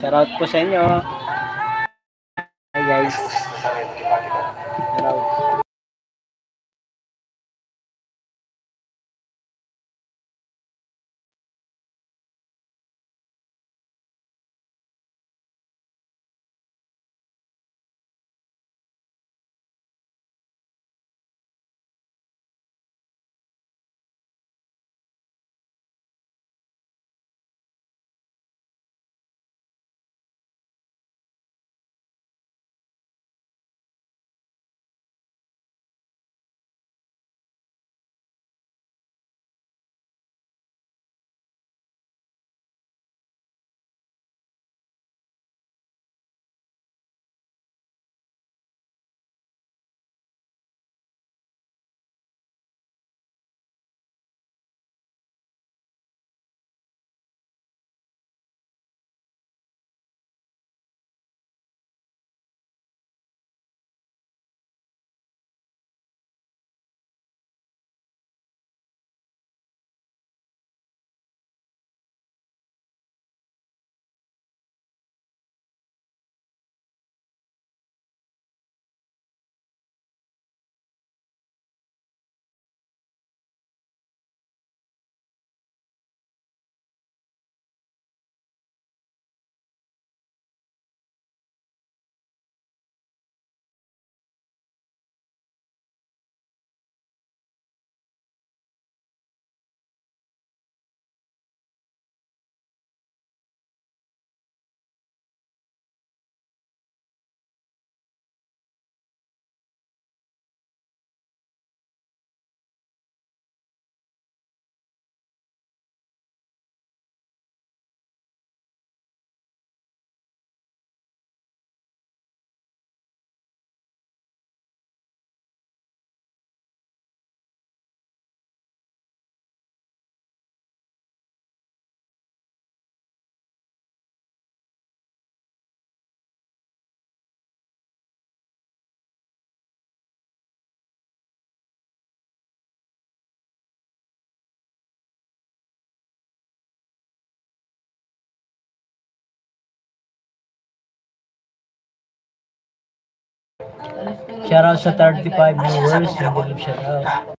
Shoutout po sa inyo. Hi guys. Shoutout. Shoutout sa 35 viewers. Hindi shoutout.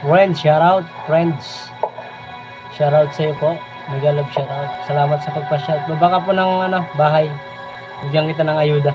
Friends, shout out. Friends. Shout out sa iyo po. Mega love shout out. Salamat sa pagpa-shout. Baba ka po ng bahay. Bigyan kita ng ayuda.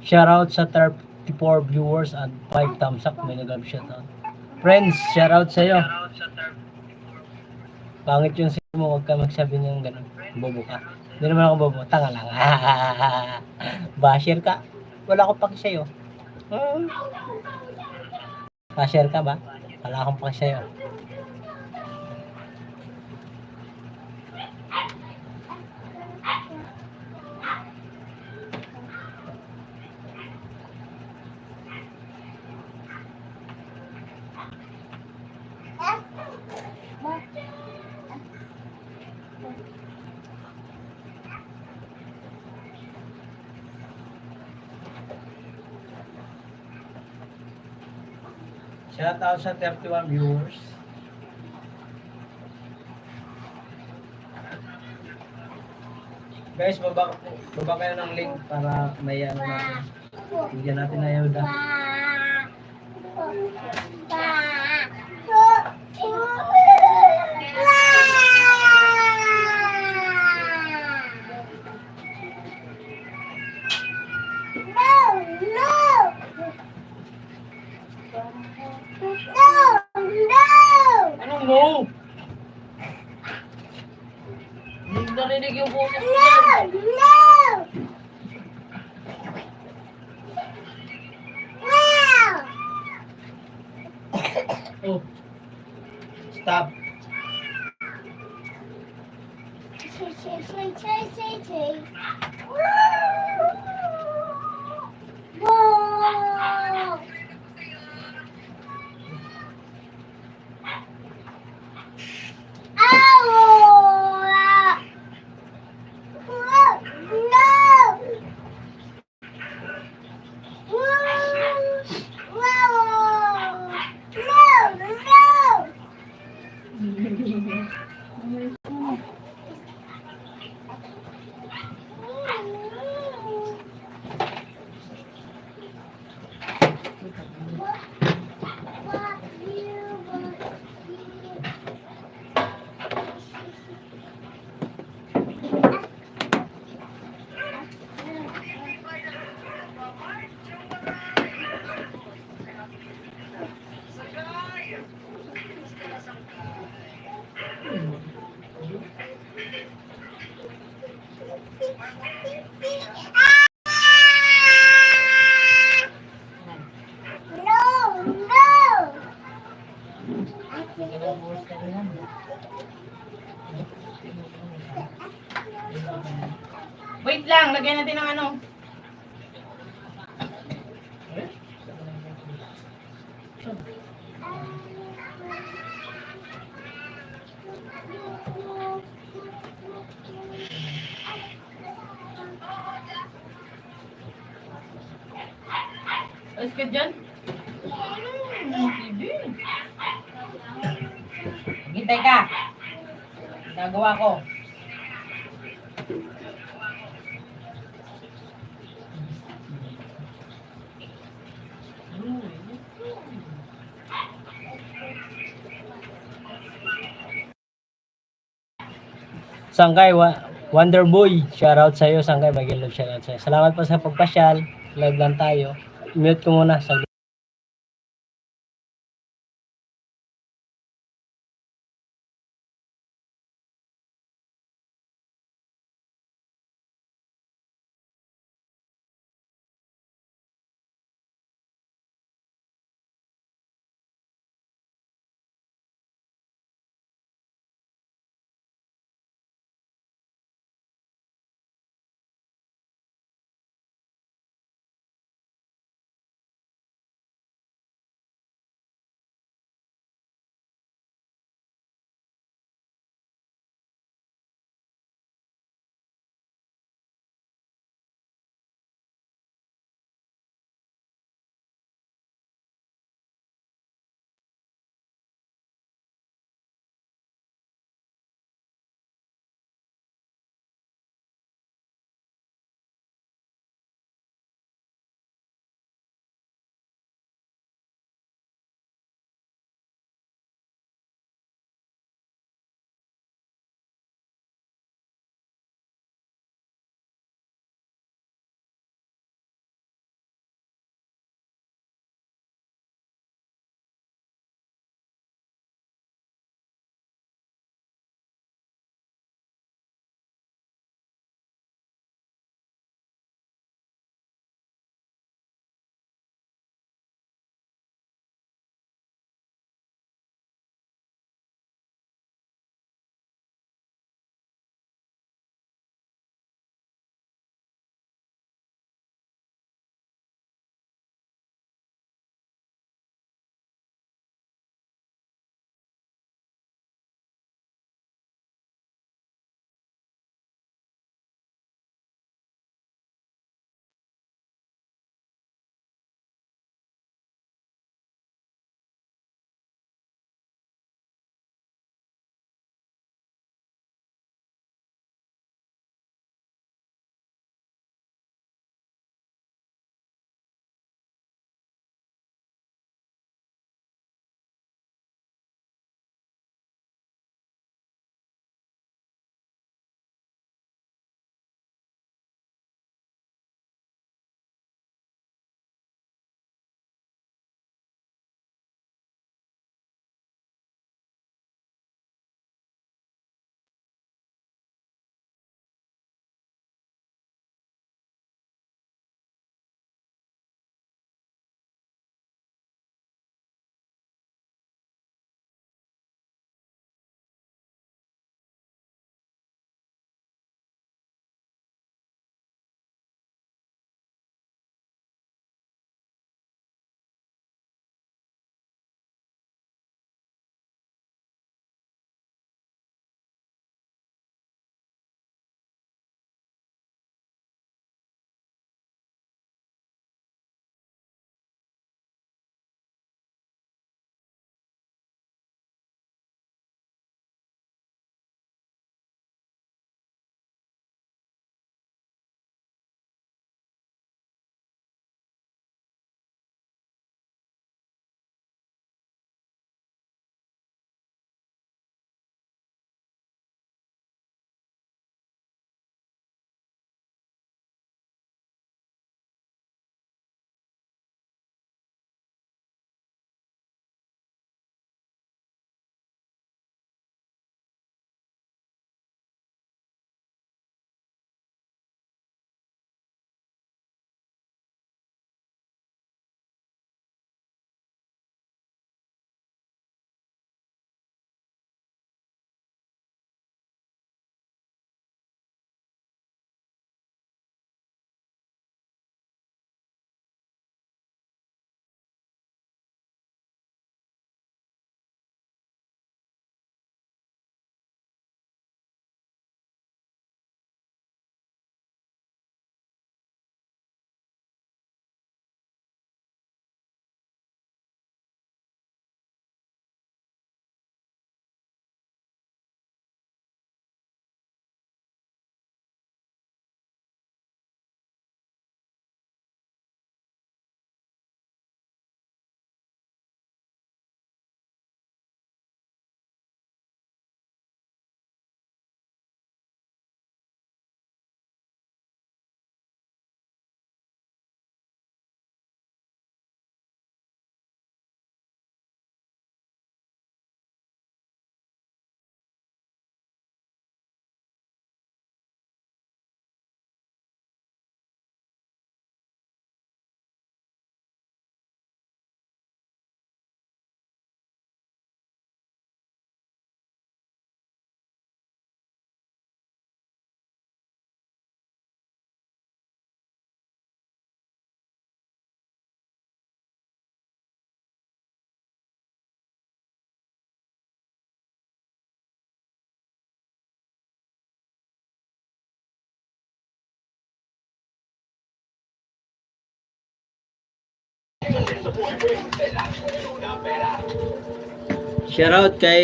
Shoutout sa 34 viewers at 5 thumbs up. May nag-love shoutout. Friends, shoutout sa iyo. Pangit yung sino mo, huwag ka magsabi niyang ganun. Bobo ka. Hindi naman ako bobo, tanga lang. Basher ka. Wala akong paki sa'yo. Basher ka ba? Wala akong paki sa'yo. Shoutout sa 31 viewers. Guys, baba kayo ng link para may natin. Bigyan natin na ayuda. Anong no? Hindi narinig yung boses ko yan. Oh. Stop. Wait lang, lagyan natin ng ano. Alis ka dyan? TV. Hintay ka. Nagawa ko. Sangkay, Wonder Boy, shoutout sa iyo, Sangkay, Miguel Love, shoutout sa iyo. Salamat po sa pagpasyal. Live lang tayo. Mute ko muna. Shoutout kay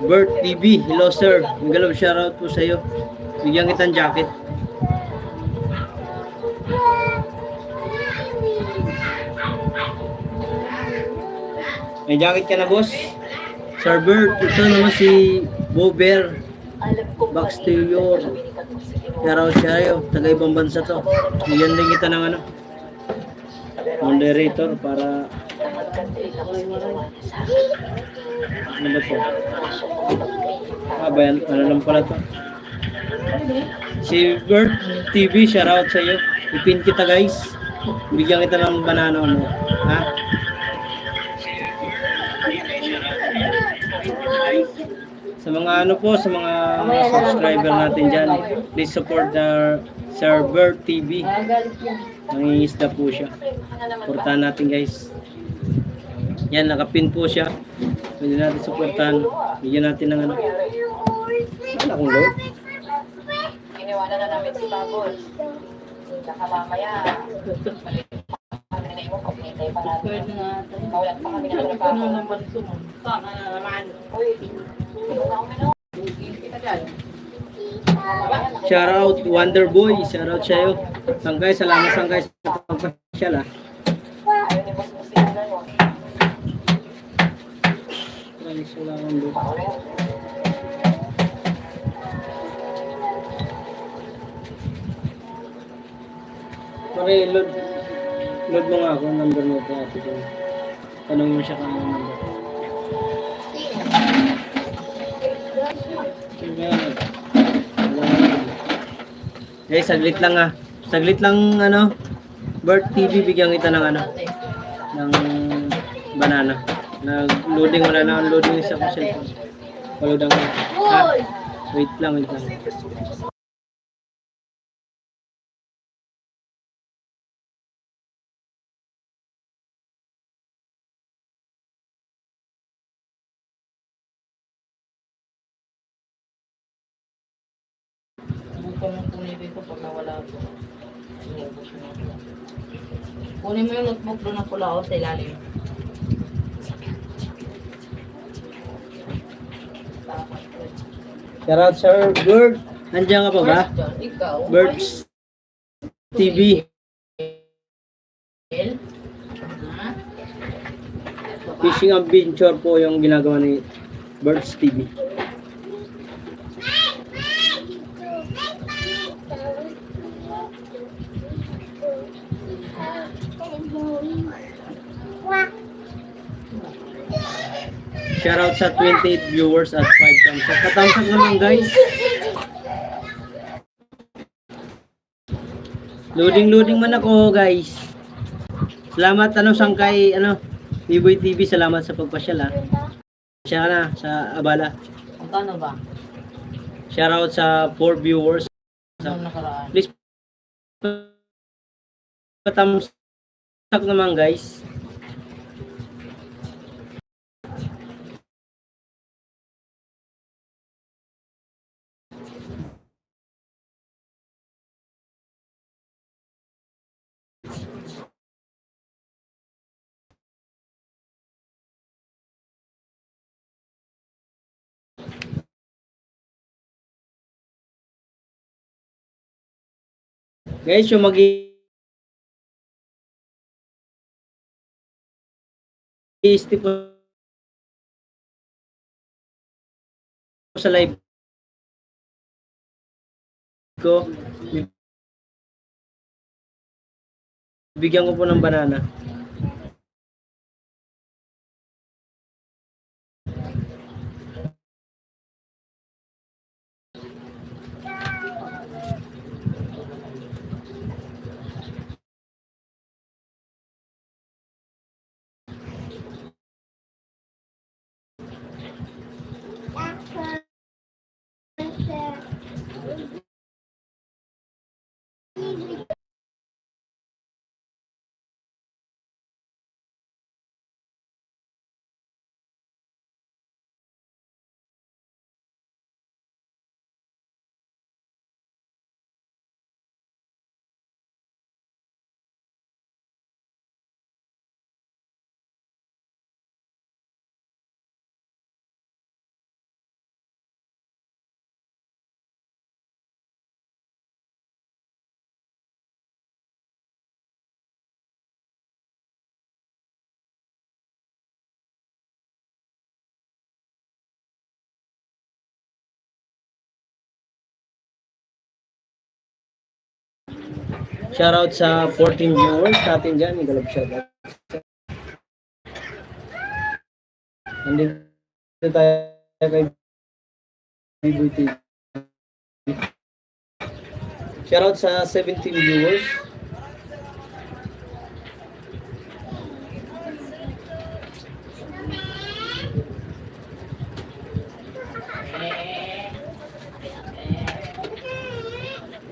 Bert TV. Hello sir. Magalaw shoutout po sa iyo. Bigyan kitang jacket. May jacket ka na boss? Sir Bert, ito naman si Bober. Backsterior. Shoutout siya yo. Taga ibang bansa to. Bigyan din kita ng ano. Moderator para ano ba to? Ah, bayan, ano lang pala to? Si Bert TV, shoutout sa iyo. Ipin kita guys. Bigyan kita ng banana mo. Ha? Sa mga ano po, sa mga subscriber natin dyan, please support the Sir Bert TV. Nangingisda po siya. Supportahan natin guys. Yan, nakapin po siya. Pwede natin supportahan. Bigyan natin ng ano. Ano akong load? Iniwanan na namin si Babol. Baka mamaya, kami mo kung hintay pa natin. Mawalan pa kami ng trabaho. Sana na naman. Uy, hindi ko na uminom. Kita dyan. Shoutout Wonder Boy. Shoutout sa'yo. Sangkay, salamat sangkay sa pagpasyal ah. Ayaw ni Boss Musi na gano'n. Salamat bro. Pare, load mo nga ako, number mo po ate ko. Tanong mo siya kung ano number. Guys, saglit lang ah. Saglit lang ano. Bert TV, bigyan kita ng ano. Ng banana. Nag-loading, wala na ang loading sa cellphone. Follow down. Ha? Wait lang, wait lang. Bukan mo punibig ko pag nawala ko. Kunin mo yung notebook doon na pula o sa ilalim. Shoutout Sir Bert. Nandiyan ka pa ba? Ikaw. Bert's TV. Ha? Fishing adventure po yung ginagawa ni Bert's TV. Shoutout sa 28 viewers at 5 thumbs up. Patthumbs up naman guys. Loading man ako guys. Salamat sangkay Biboy TV, salamat sa pagpasyal ha. Siya na sa abala. Magkano ba? Shoutout sa 4 viewers. Anong nakaraan? Please patthumbs up naman guys. Guys, yung mag-i-step sa live ko, bigyan ko po ng banana. Shoutout sa 14 viewers natin dyan. Galap shoutout. Nandito tayo kay Biboy TV. Shoutout sa 17 viewers.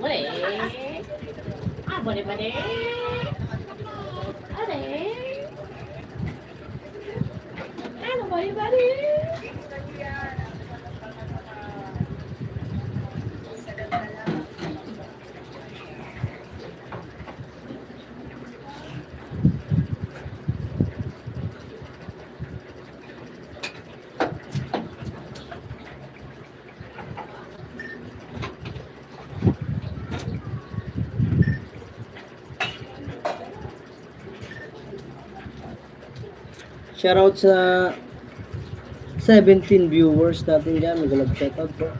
Boleh. Ah, boleh. Ada. Ano, boleh. Shoutout sa 17 viewers natin dyan. Galap shoutout po.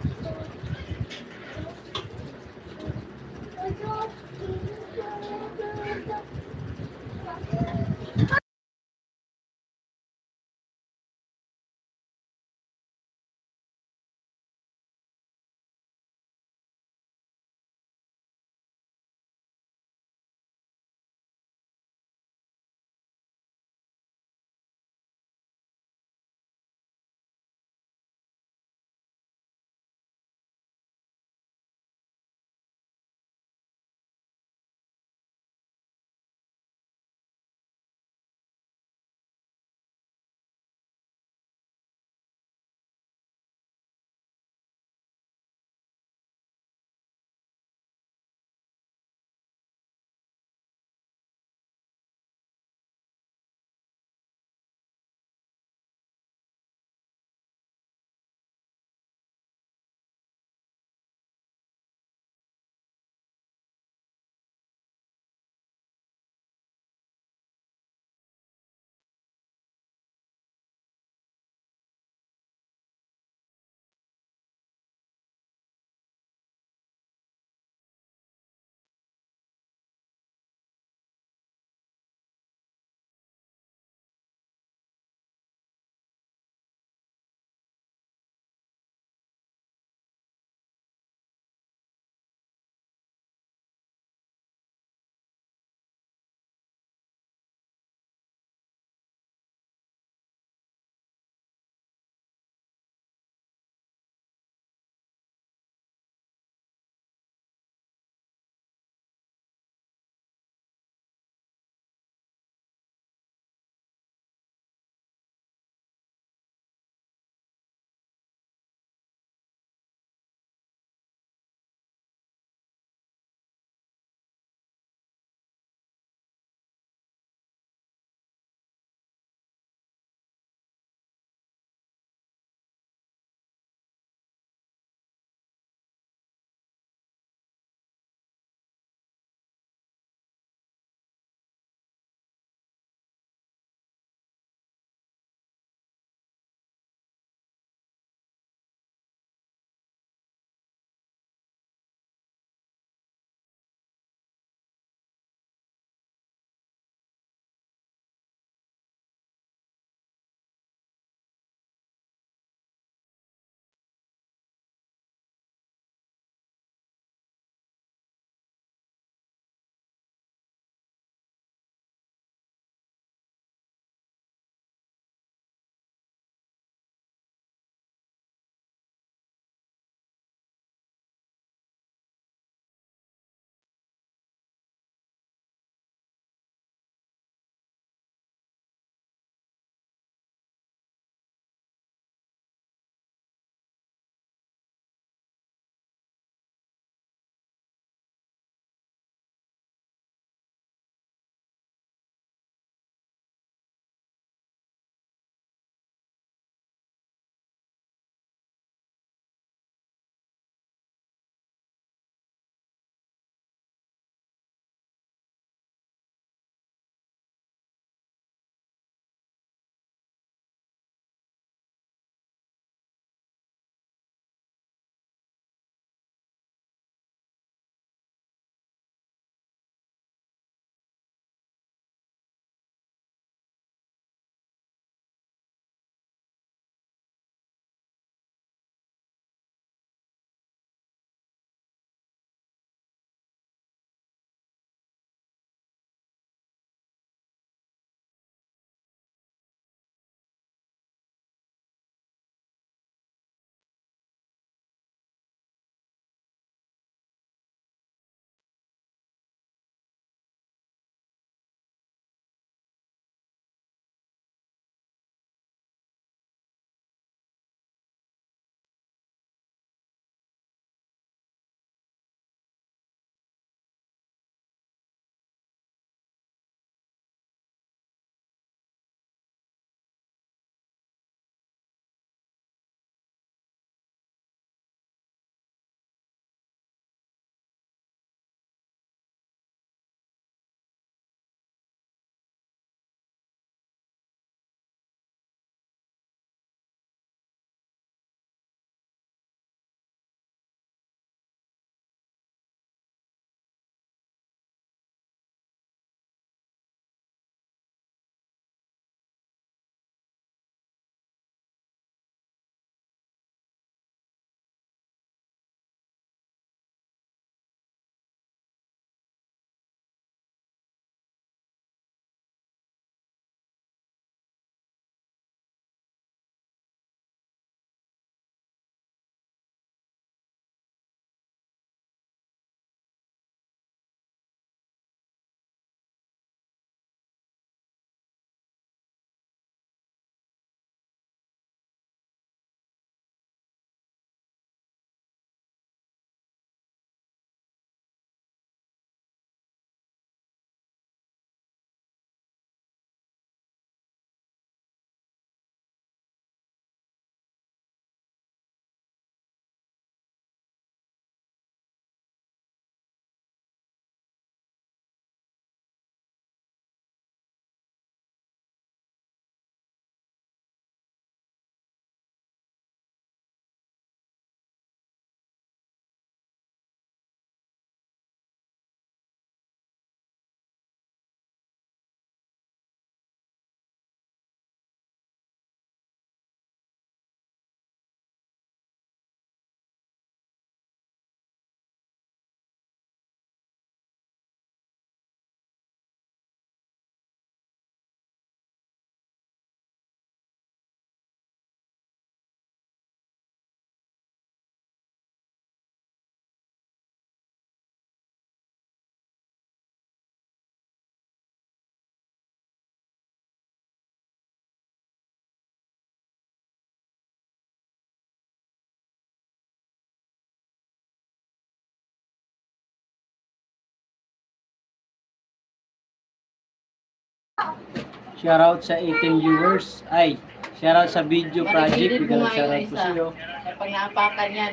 Shoutout sa 18 viewers. Ay, shoutout sa video project. Marigilid Bigyan mo ng nga shoutout yung po isa. sa iyo. Kapag naapakan yan,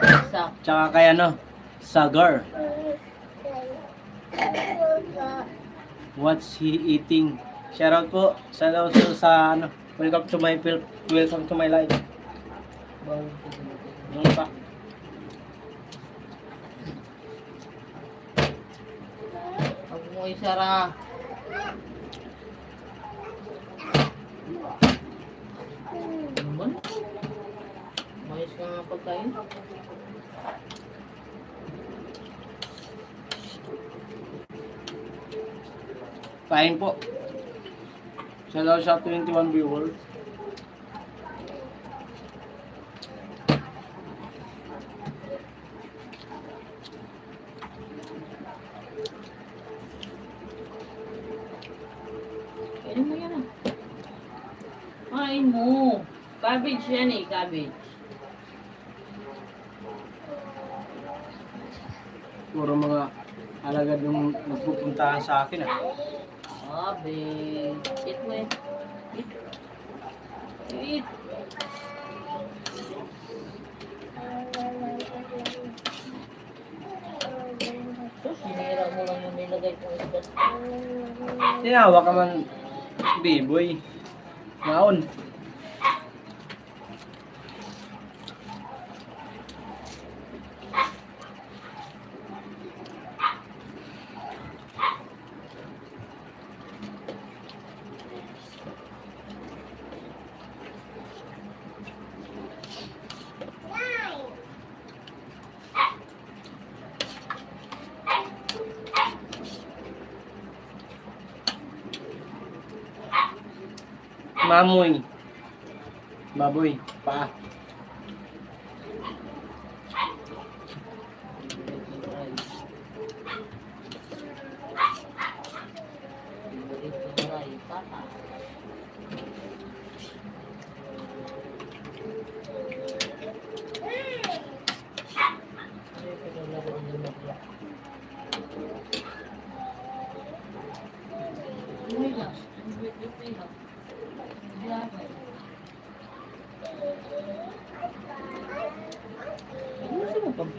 isa. Tsaka kay ano, Sagar. What's he eating? Shoutout po. Shoutout sa ano. Welcome to my life. Ano pa? Huwag mo isara. Naman? Mayos ka nga pagkain. Kain po. Shoutout sa 21 viewers. Kainin mo yan ah. Kain mo. Cabbage yan eh, cabbage. Puro mga alagad yung nagpupuntahan sa akin ah. Cabbage. Eat mo eh. Eat. Eat. Sus, sinira mo lang yung nilagay kong isda. Tinawa ka man, B-boy. Maon. Mamoy. Baboy. Pa.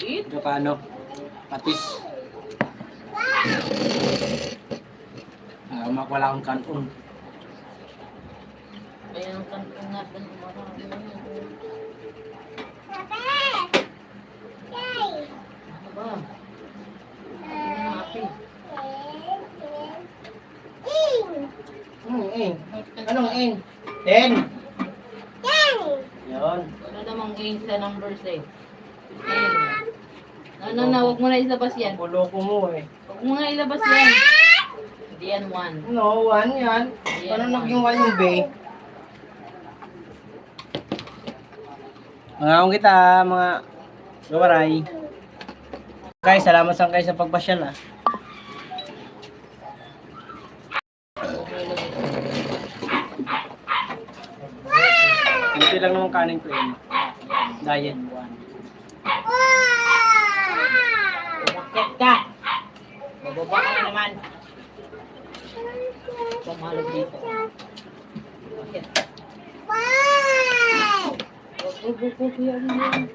Ito ka ano? Patis. Makwala akong kanon. Kaya ang kantong natin umarami. Ano ba? Happy. Anong ing? 10. Yun. Ano namang gain sa numbers eh? Huwag mo na ilabas yan. Ulo ko mo eh. Huwag mo na ilabas yan. Hindi yan 1. No, 1 yan. Paano naging 1 yung bay? Mga akong kita, mga gawaray. Kay, salamat sa kayo sa pagpasyal ah. Hindi lang naman kanin ko yun. Diet. Umakit ka. Bababa ka na naman. Pumalog dito. Umakit. Huwag yan yan.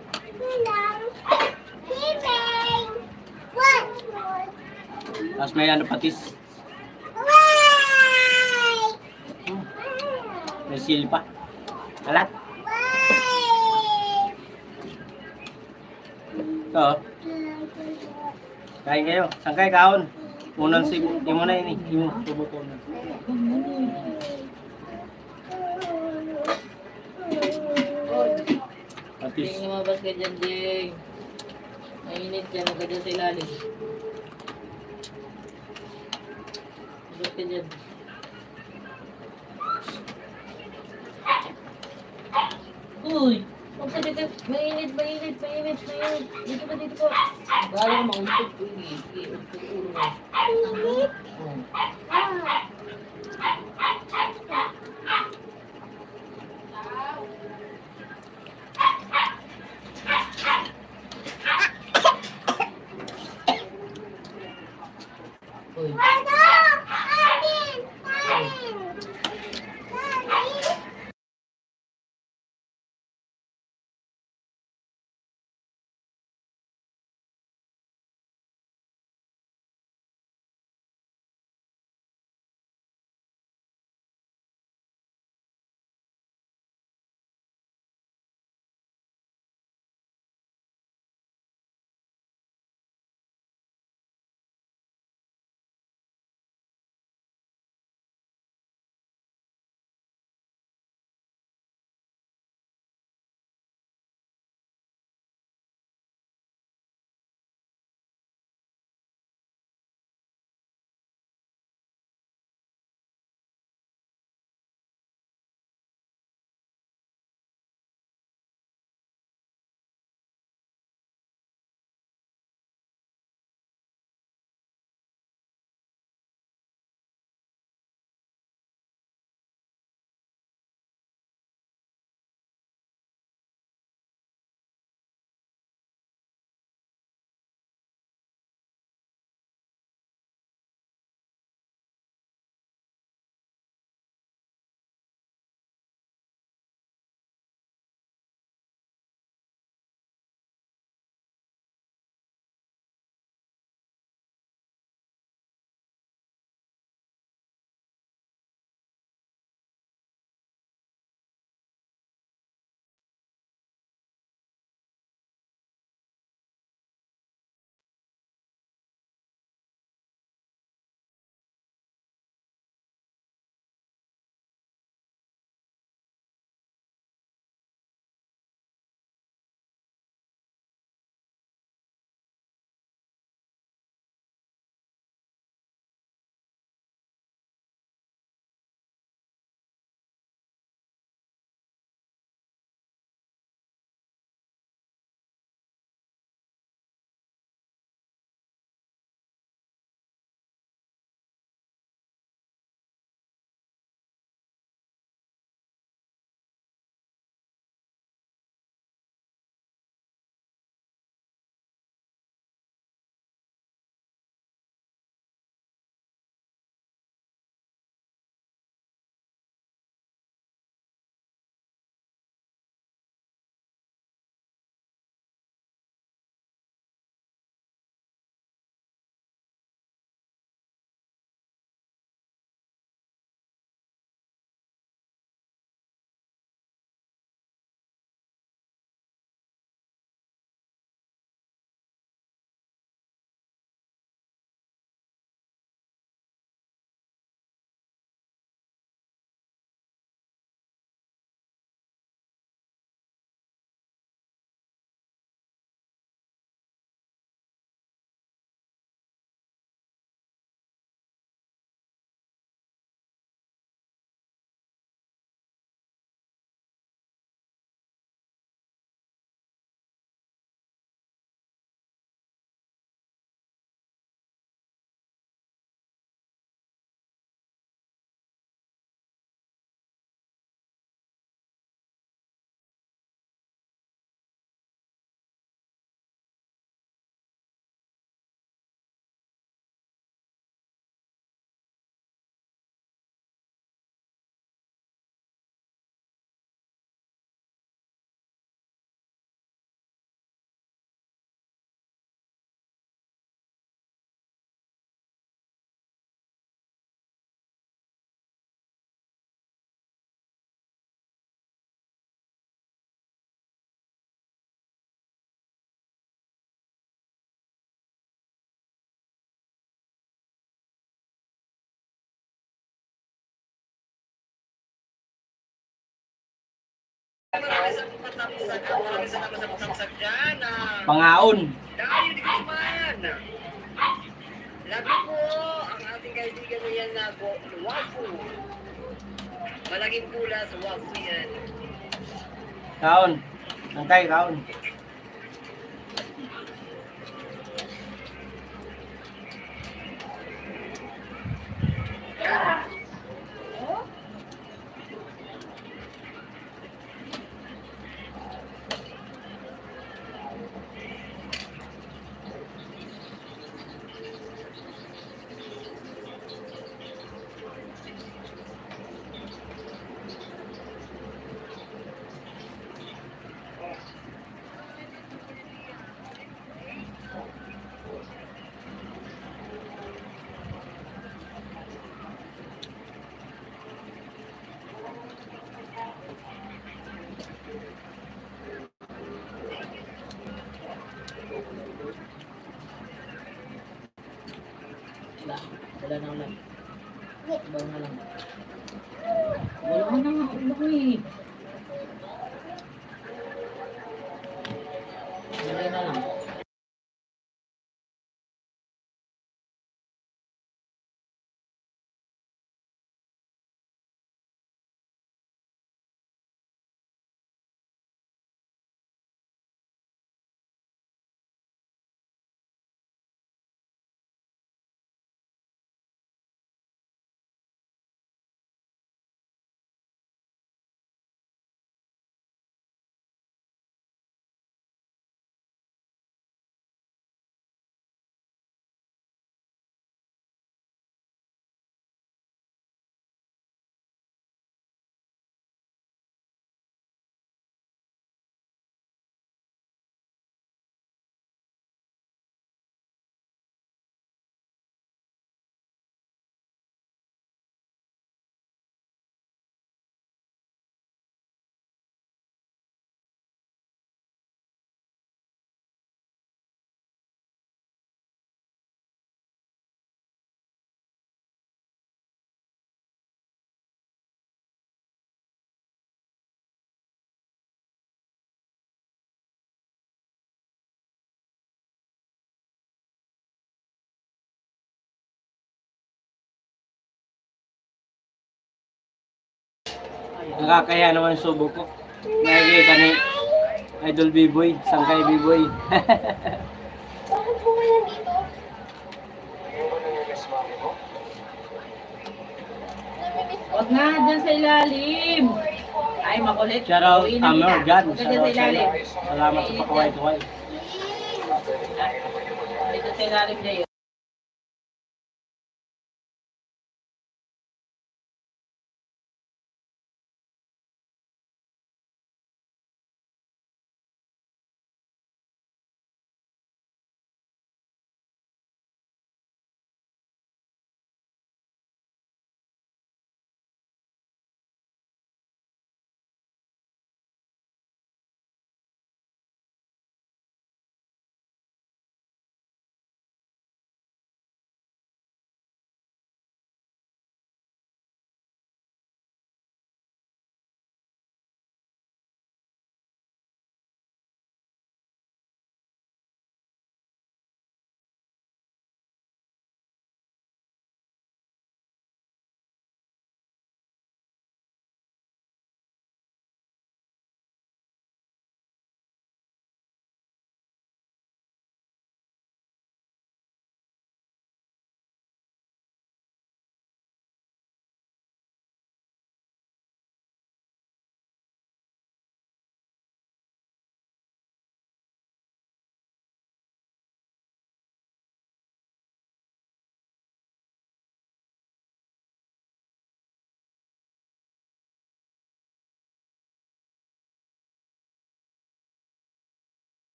Tapos may ano patis. May silpa. Alat. Ito. Kain kayo. Saan kayo kaon? Unang sim. Yung muna ini. Yung tubutunan. Patis. Ding, lumabas ka dyan, Ding. Mainit dyan. Huwag ka dyan sa ilalim. Lumabas ka dyan. Uy! Huwag ka dito. Mainit. Dito ko. Bala ka mauntot. Uy, ulo mo. Uy. sa patamsak. Maraming salamat sa patamsak dyan. Pangaon. Dayo, di ko sumayan. Labi po ang ating kaibigan na yan na Wafu. Malaking pula sa Wafu yan. Kaon. Angkay, kaon. Wala na ulan. Ibang na lang. Wala na nga ulo ko eh. Lagay na lang. Nakakaya naman subo ko. Nakikita ni Idol B-Boy, Sangkay B-Boy. Bakit po kaya dito? Huwag nga, dyan sa ilalim. Ay, makulit. Shout out Uwi na Amor kita. God. Huwag ka Shout dyan sa out sa iyo. ilalim. Salamat sa pakaway-tuway. Dito sa ilalim na yun.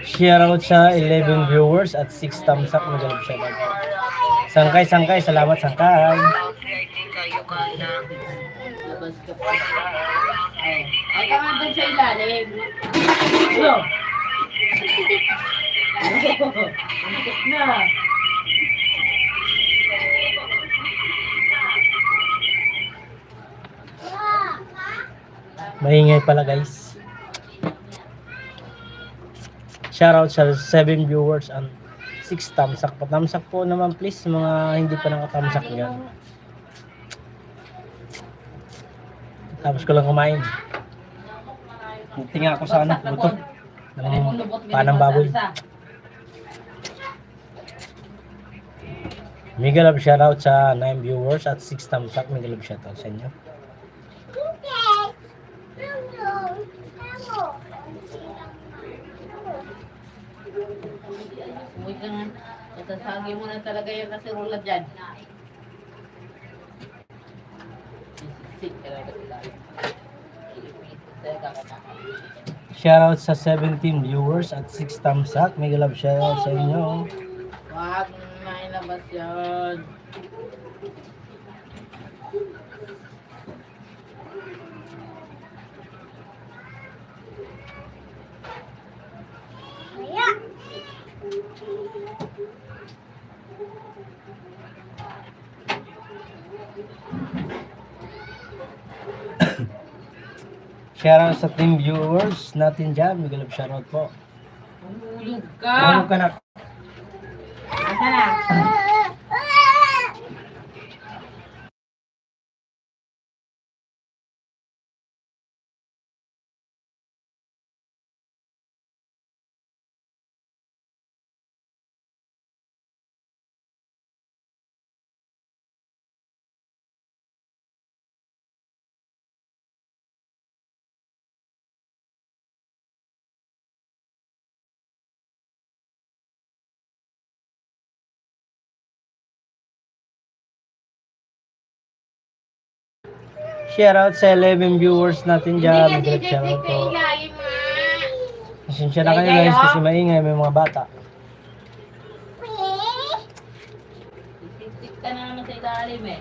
Shoutout sa 11 viewers at 6 thumbs up. Magalap siya po. Sangkay, salamat sangkay. VIP kayo ka na. Labas ka pa. Oh. Ay ka nga dun sa ilalim. Yo! Antik na. Maingay pala guys. Shoutout sa 7 viewers and 6 thumbs up. Patamsak po naman please mga hindi pa nakatamsak dyan. Tapos ko lang kumain. Tingnan ako sa ano, buto. Ng panang baboy. Mega love shoutout sa 9 viewers at 6 thumbs up. Mega love shoutout sa inyo. Umuwi ka nga. Sasagi mo na talaga yung kasirola dyan. Sisik talaga sila. Shoutout sa 17 viewers at 6 thumbs up. Mega love shoutout sa inyo. Wag mailabas yun. Shoutout sa team viewers natin dyan. Mega love shoutout po. Umulog Ano ka. ka na? Asa na? Shoutout sa 11 viewers natin Hindi dyan. kasi Mega love shoutout sisik po. ka ilalim nga. Pasensya na kayo guys kasi maingay may mga bata. Sisik ka na naman sa ilalim eh.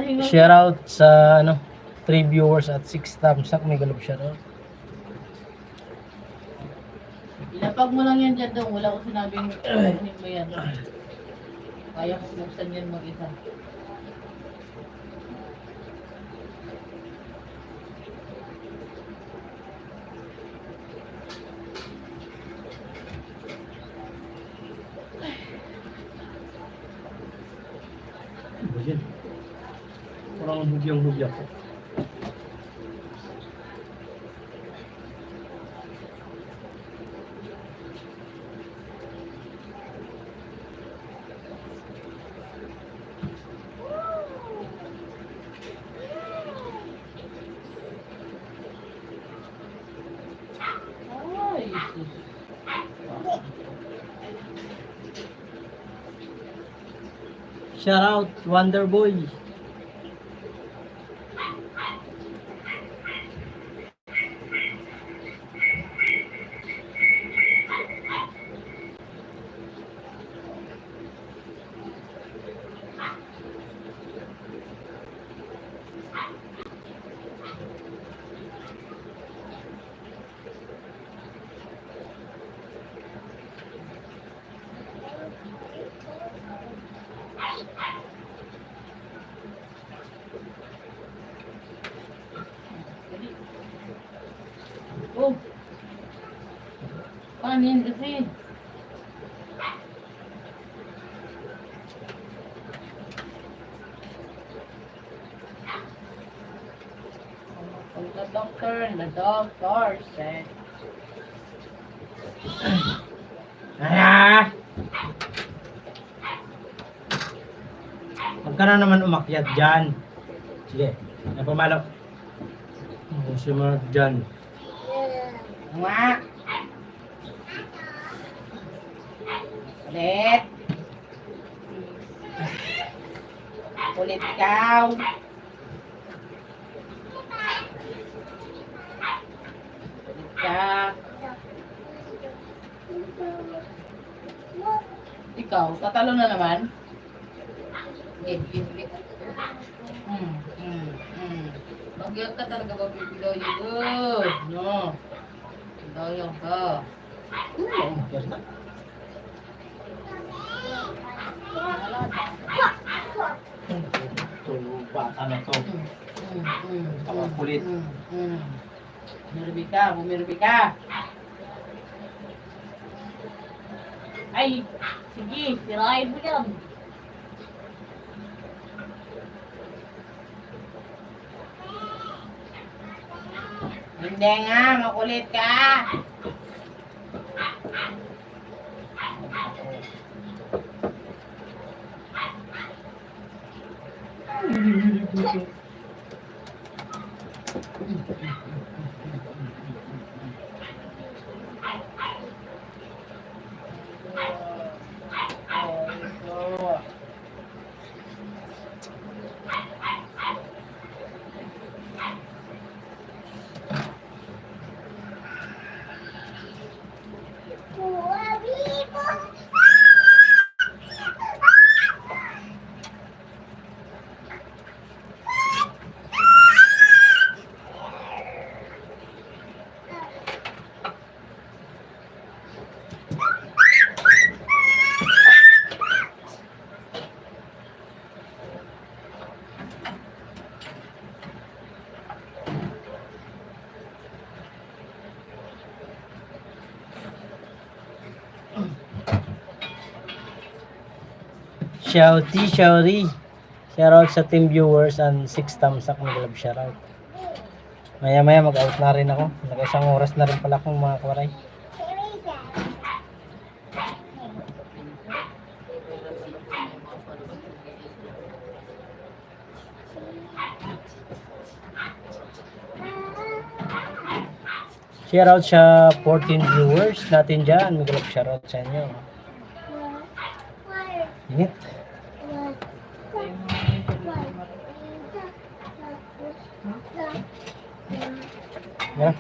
pahinga. Shoutout sa 3 viewers at 6 thumbs up. May galap shoutout. Ilapag mo lang yan dyan doon. Wala ko sinabing kunin mo yan. Kaya mo buksan yan mag-isa. Parang hubyang-hubyak ko. Ay, Jesus. Shoutout Wonder Boy. Oh. Panin kasi. The doctor said. Huwag ka na naman umakyat dyan. Sige, napamalo. Sumunod dyan. Nga. Ulit. Ulit ikaw. Ulit ka. Ikaw, tatalo na naman. Give. Magyag ka talaga ba, pipiloy? Good. No. Piloy ka. Bata na to. Kulit. Bumirbi ka. Ay, sige, sirain mo yan. Hindi nga, makulit ka. Shouty. Shoutout sa team viewers and 6 thumbs up. Mag-love shoutout. Maya mag-out na rin ako. Nag-isang oras na rin pala akong mga kawaray. Shoutout sa 14 viewers natin dyan. Mag-love shoutout sa inyo. Init. Yeah.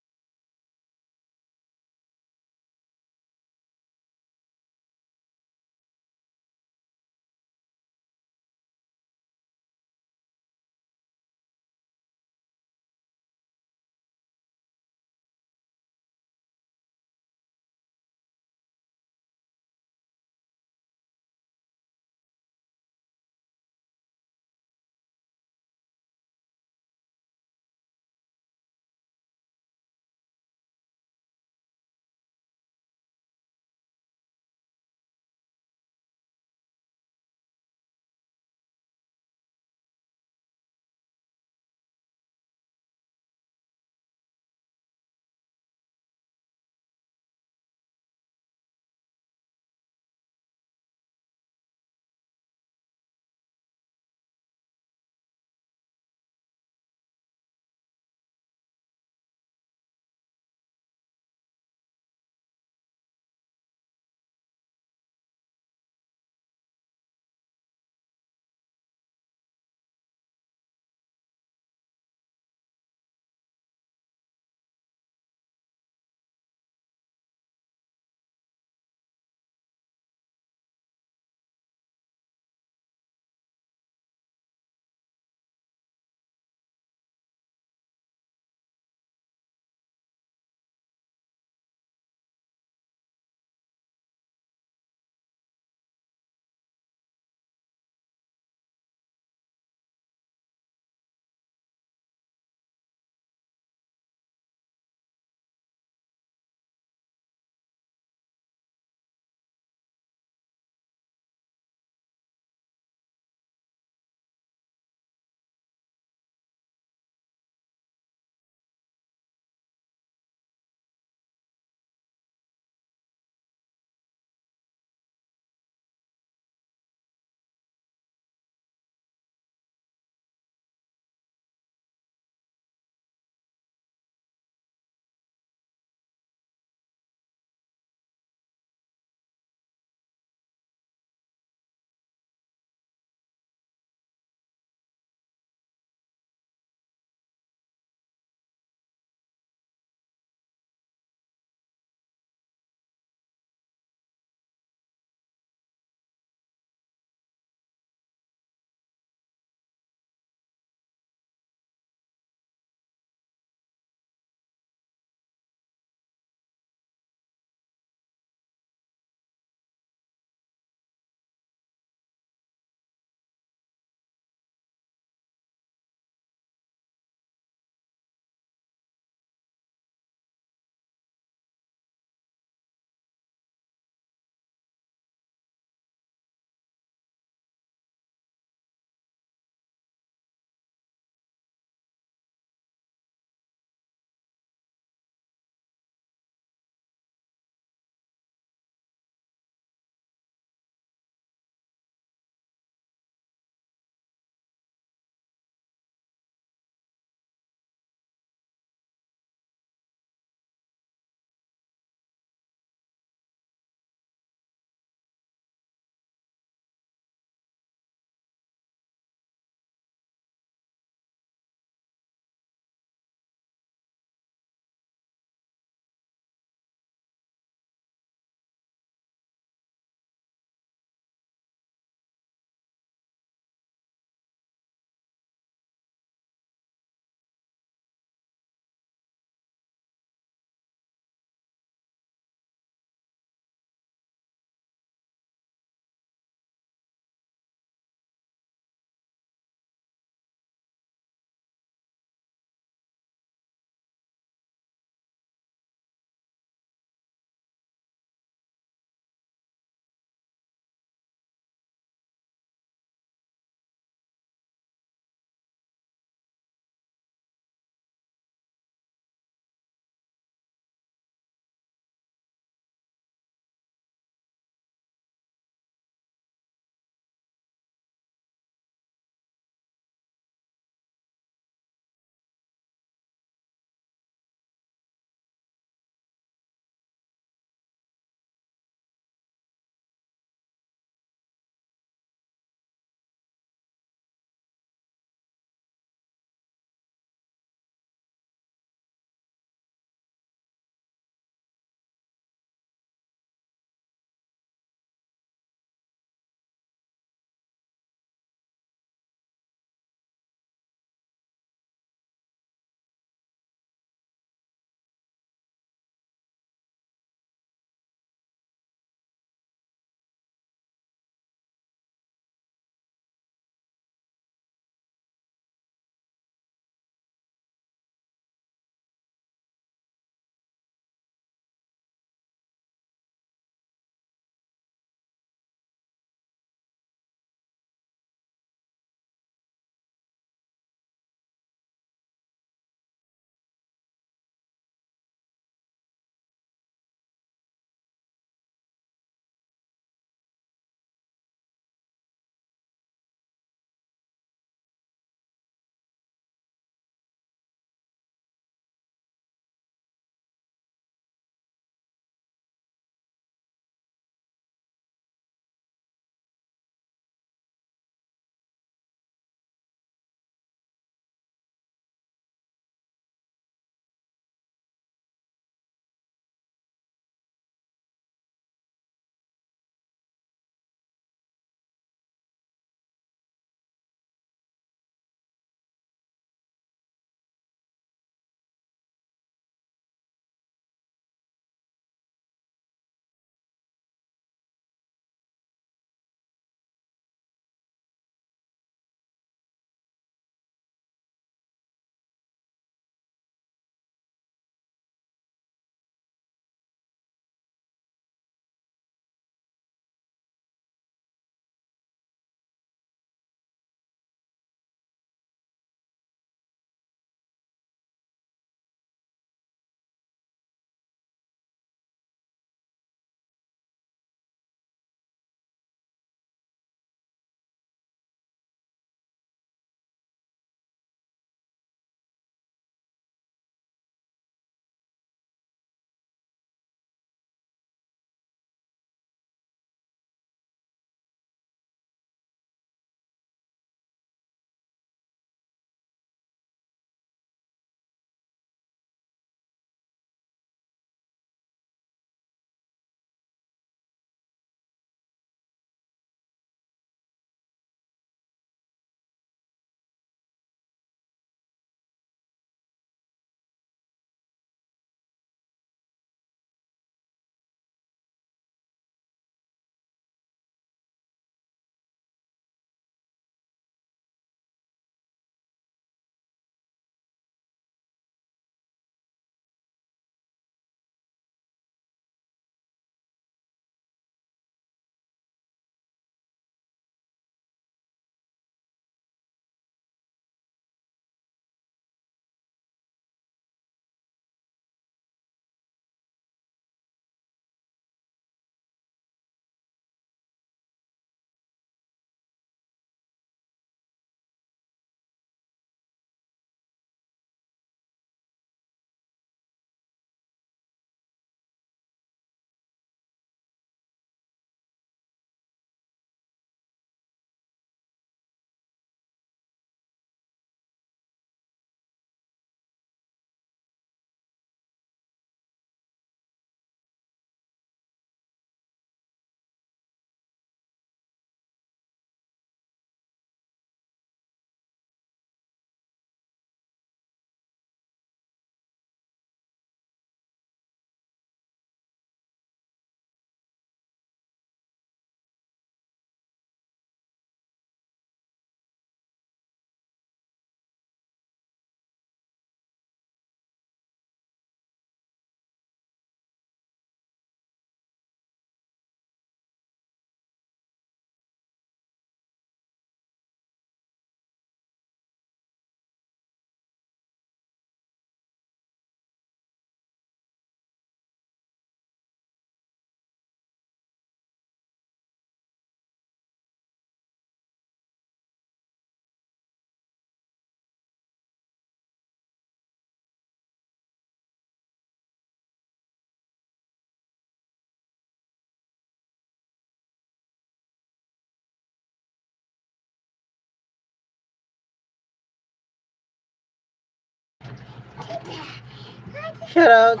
Shout out.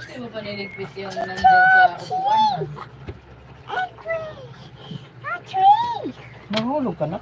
Hindi mo pa niligpit yung nandyan sa upuan. Mahulog ka na.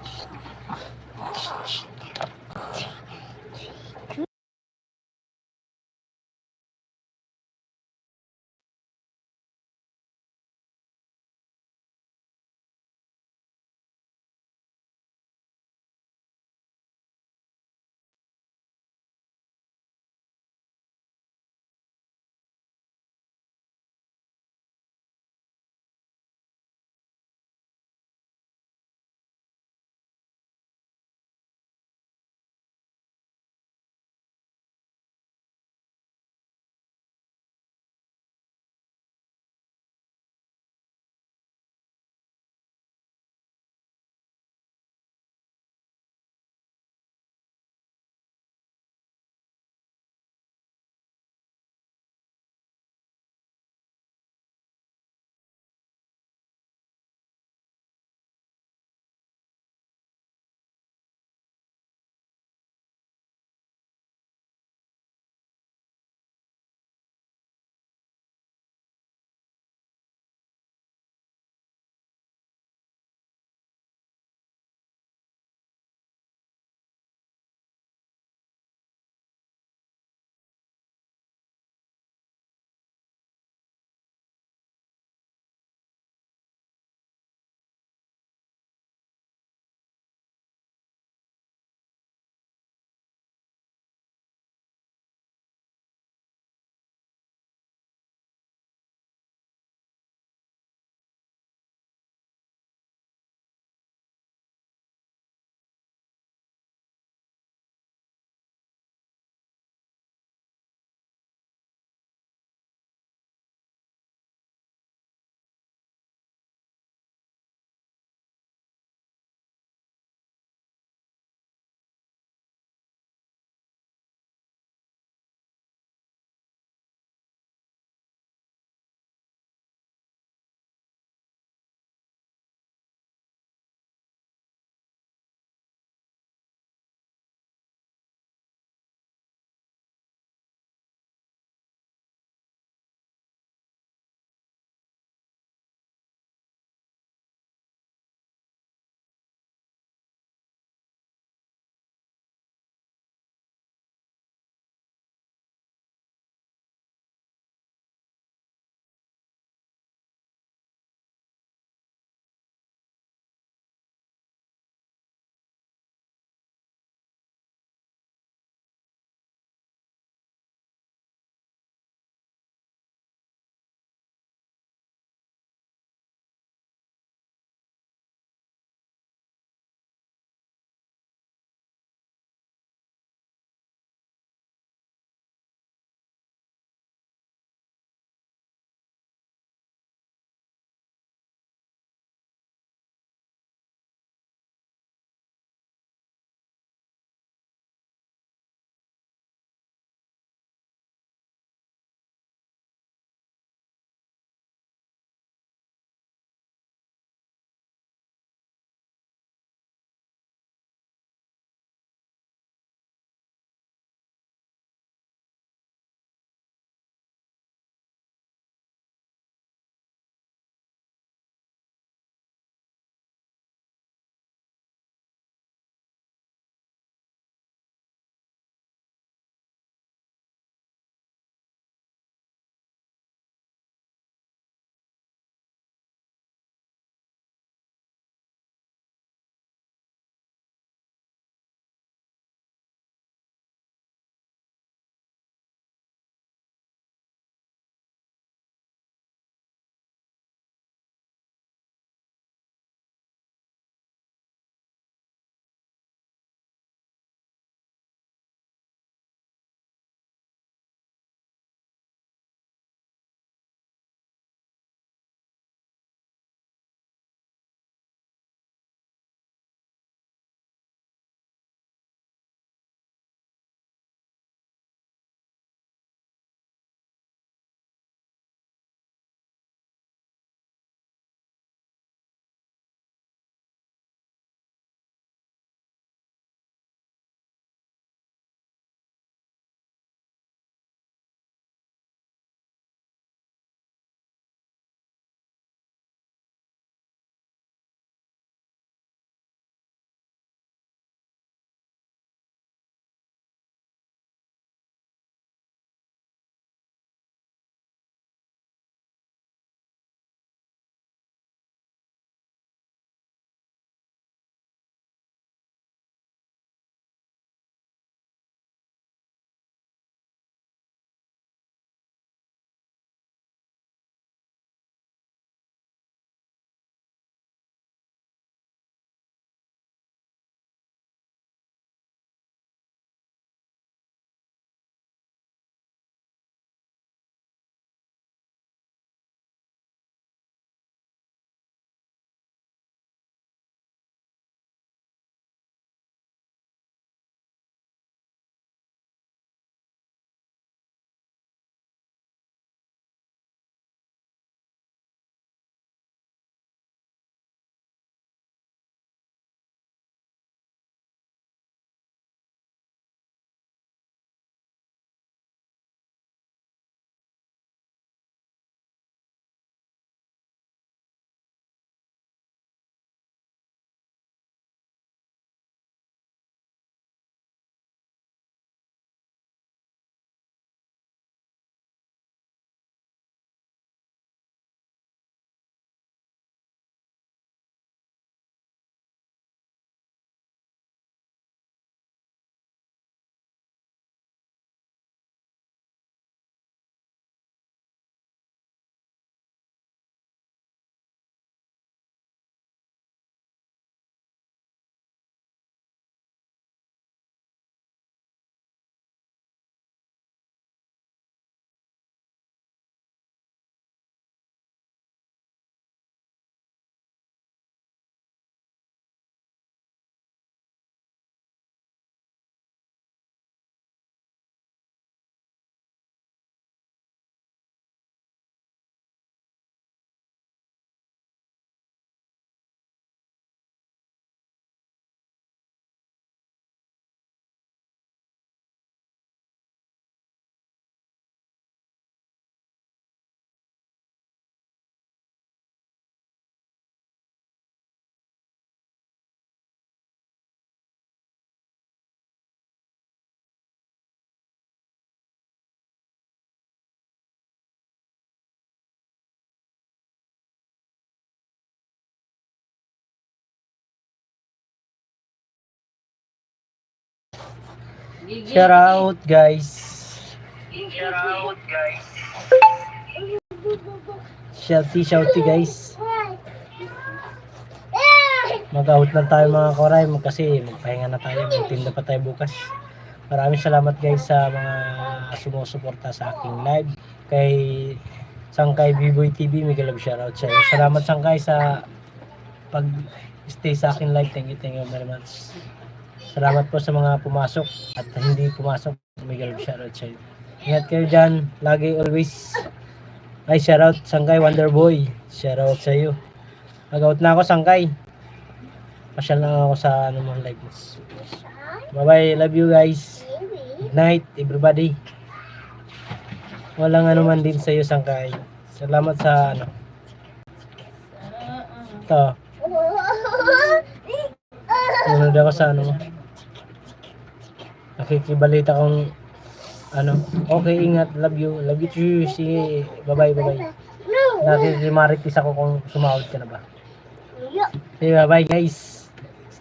Shout out guys. Shouty guys. Mag-out na tayo mga koray kasi magpahinga na tayo. Magtinda pa tayo bukas. Maraming salamat guys sa mga sumusuporta sa aking live. Kay Sangkay B-Boy TV, Miguel Love, shoutout sa iyo. Salamat Sangkay sa pag-stay sa aking live. Thank you very much. Salamat po sa mga pumasok at hindi pumasok. Miguel Love, shoutout sa iyo. Ingat kayo dyan. Lagi, always. Ay, shoutout Sangkay Wonderboy. Shoutout sa iyo. Mag-out na ako Sangkay. Pasyal na ako sa live mo. Bye-bye. Love you guys. Good night everybody. Walang man din sa iyo Sangkay. Salamat sa ito. Sunod ako sa nakikibalita kong okay, ingat, love you too. Sige, bye-bye. Nakikimaritis ako kung sumahod ka na ba. Okay, bye-bye guys.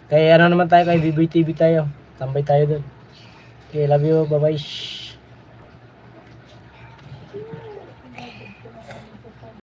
Kaya naman tayo kay B-Boy TV tayo. Tambay tayo dun. Okay, love you, bye-bye.